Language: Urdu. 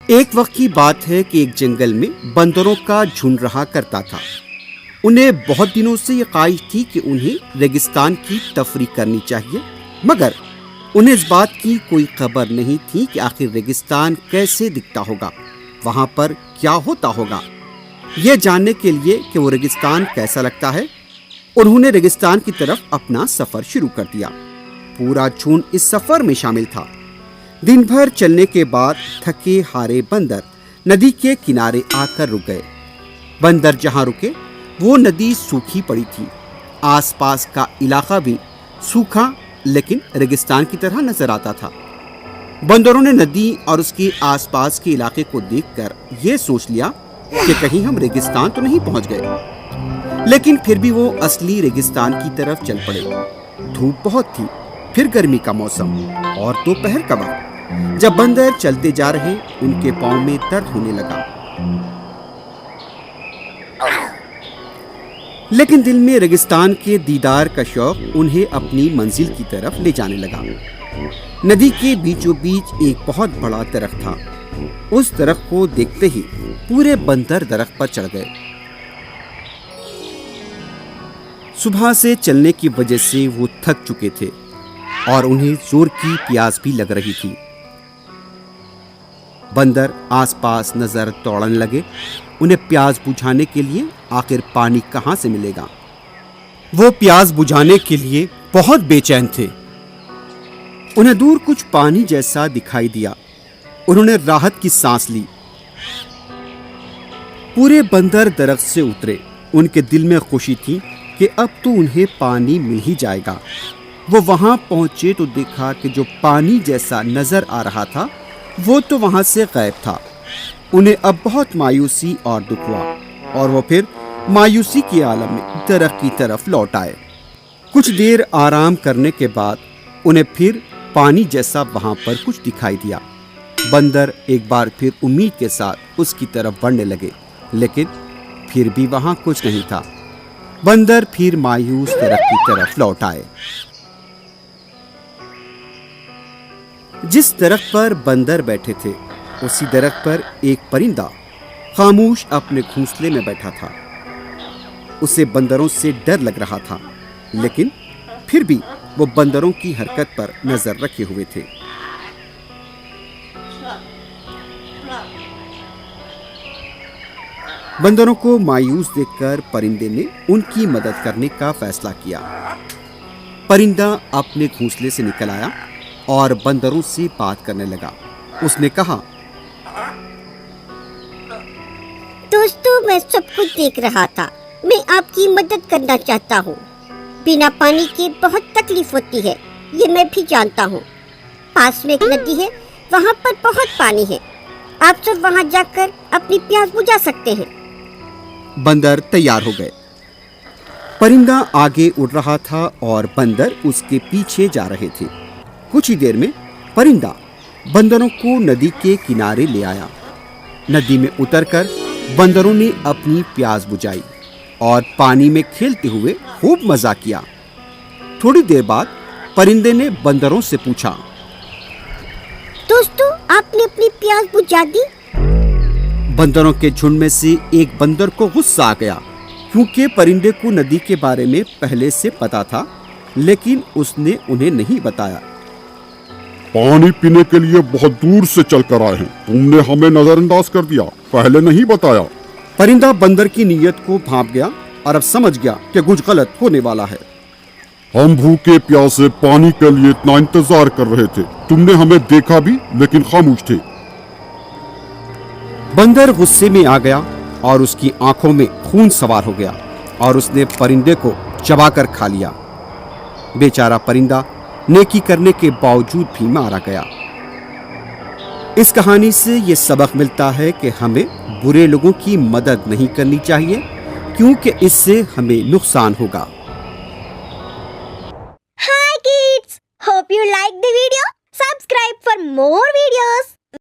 ایک وقت کی بات ہے کہ ایک جنگل میں بندروں کا جھنڈ رہا کرتا تھا۔ انہیں بہت دنوں سے یہ خواہش تھی کہ انہیں ریگستان کی تفریح کرنی چاہیے، مگر انہیں اس بات کی کوئی خبر نہیں تھی کہ آخر ریگستان کیسے دکھتا ہوگا، وہاں پر کیا ہوتا ہوگا۔ یہ جاننے کے لیے کہ وہ ریگستان کیسا لگتا ہے، انہوں نے ریگستان کی طرف اپنا سفر شروع کر دیا۔ پورا جھنڈ اس سفر میں شامل تھا۔ دن بھر چلنے کے بعد تھکے ہارے بندر ندی کے کنارے آ کر رک گئے۔ بندر جہاں رکے وہ ندی سوکھی پڑی تھی، آس پاس کا علاقہ بھی سوکھا لیکن ریگستان کی طرح نظر آتا تھا۔ بندروں نے ندی اور اس کے آس پاس کے علاقے کو دیکھ کر یہ سوچ لیا کہ کہیں ہم ریگستان تو نہیں پہنچ گئے، لیکن پھر بھی وہ اصلی ریگستان کی طرف چل پڑے۔ دھوپ بہت تھی، پھر گرمی کا موسم اور دوپہر کا وقت۔ جب بندر چلتے جا رہے ان کے پاؤں میں درد ہونے لگا، لیکن دل میں ریگستان کے دیدار کا شوق انہیں اپنی منزل کی طرف لے جانے لگا۔ ندی کے بیچوں بیچ ایک بہت بڑا درخت تھا۔ اس درخت کو دیکھتے ہی پورے بندر درخت پر چڑھ گئے۔ صبح سے چلنے کی وجہ سے وہ تھک چکے تھے اور انہیں زور کی پیاس بھی لگ رہی تھی۔ بندر آس پاس نظر دوڑنے لگے، انہیں پیاس بجھانے کے لیے آخر پانی کہاں سے ملے گا۔ وہ پیاس بجھانے کے لیے بہت بے چین تھے۔ انہیں دور کچھ پانی جیسا دکھائی دیا، انہوں نے راحت کی سانس لی۔ پورے بندر درخت سے اترے، ان کے دل میں خوشی تھی کہ اب تو انہیں پانی مل ہی جائے گا۔ وہ وہاں پہنچے تو دیکھا کہ جو پانی جیسا نظر آ رہا تھا وہ تو وہاں سے غائب تھا۔ انہیں اب بہت مایوسی اور دکھ ہوا اور وہ پھر مایوسی کے عالم میں درخت کی طرف لوٹ آئے۔ کچھ دیر آرام کرنے کے بعد انہیں پھر پانی جیسا وہاں پر کچھ دکھائی دیا۔ بندر ایک بار پھر امید کے ساتھ اس کی طرف بڑھنے لگے، لیکن پھر بھی وہاں کچھ نہیں تھا۔ بندر پھر مایوس درخت کی طرف لوٹ آئے۔ جس درخت پر بندر بیٹھے تھے اسی درخت پر ایک پرندہ خاموش اپنے گھونسلے میں بیٹھا تھا۔ اسے بندروں سے ڈر لگ رہا تھا، لیکن پھر بھی وہ بندروں کی حرکت پر نظر رکھے ہوئے تھے۔ بندروں کو مایوس دیکھ کر پرندے نے ان کی مدد کرنے کا فیصلہ کیا۔ پرندہ اپنے گھونسلے سے نکل آیا اور بندروں سے بات کرنے لگا۔ اس نے کہا، دوستو، میں سب کچھ دیکھ رہا تھا، میں آپ کی مدد کرنا چاہتا ہوں۔ بنا پانی کے بہت تکلیف ہوتی ہے، یہ میں بھی جانتا ہوں۔ پاس میں ایک ندی ہے، وہاں پر بہت پانی ہے، آپ سب وہاں جا کر اپنی پیاس بجھا سکتے ہیں۔ بندر تیار ہو گئے۔ پرندہ آگے اڑ رہا تھا اور بندر اس کے پیچھے جا رہے تھے۔ کچھ ہی دیر میں پرندہ بندروں کو ندی کے کنارے لے آیا۔ ندی میں اتر کر بندروں نے اپنی پیاس بجھائی اور پانی میں کھیلتے ہوئے خوب مزہ کیا۔ تھوڑی دیر بعد پرندے نے بندروں سے پوچھا، دوستو، آپ نے اپنی پیاس بجھا دی؟ بندروں کے جھنڈ میں سے ایک بندر کو غصہ آ گیا، کیونکہ پرندے کو ندی کے بارے میں پہلے سے پتا تھا، لیکن اس نے انہیں نہیں بتایا۔ پانی پینے کے لیے بہت دور سے چل کر آئے ہیں، تم نے ہمیں نظر انداز کر دیا، پہلے نہیں بتایا۔ پرندہ بندر کی نیت کو بھانپ گیا اور اب سمجھ گیا کہ کچھ غلط ہونے والا ہے۔ ہم بھوکے پیاسے پانی کے لیے اتنا انتظار کر رہے تھے، تم نے ہمیں دیکھا بھی لیکن خاموش تھے۔ بندر غصے میں آ گیا اور اس کی آنکھوں میں خون سوار ہو گیا اور اس نے پرندے کو چبا کر کھا لیا۔ بیچارہ پرندہ نیکی کرنے کے باوجود بھی مارا گیا۔ اس کہانی سے یہ سبق ملتا ہے کہ ہمیں برے لوگوں کی مدد نہیں کرنی چاہیے، کیونکہ اس سے ہمیں نقصان ہوگا۔ Hi kids! Hope you like the video. Subscribe for more videos.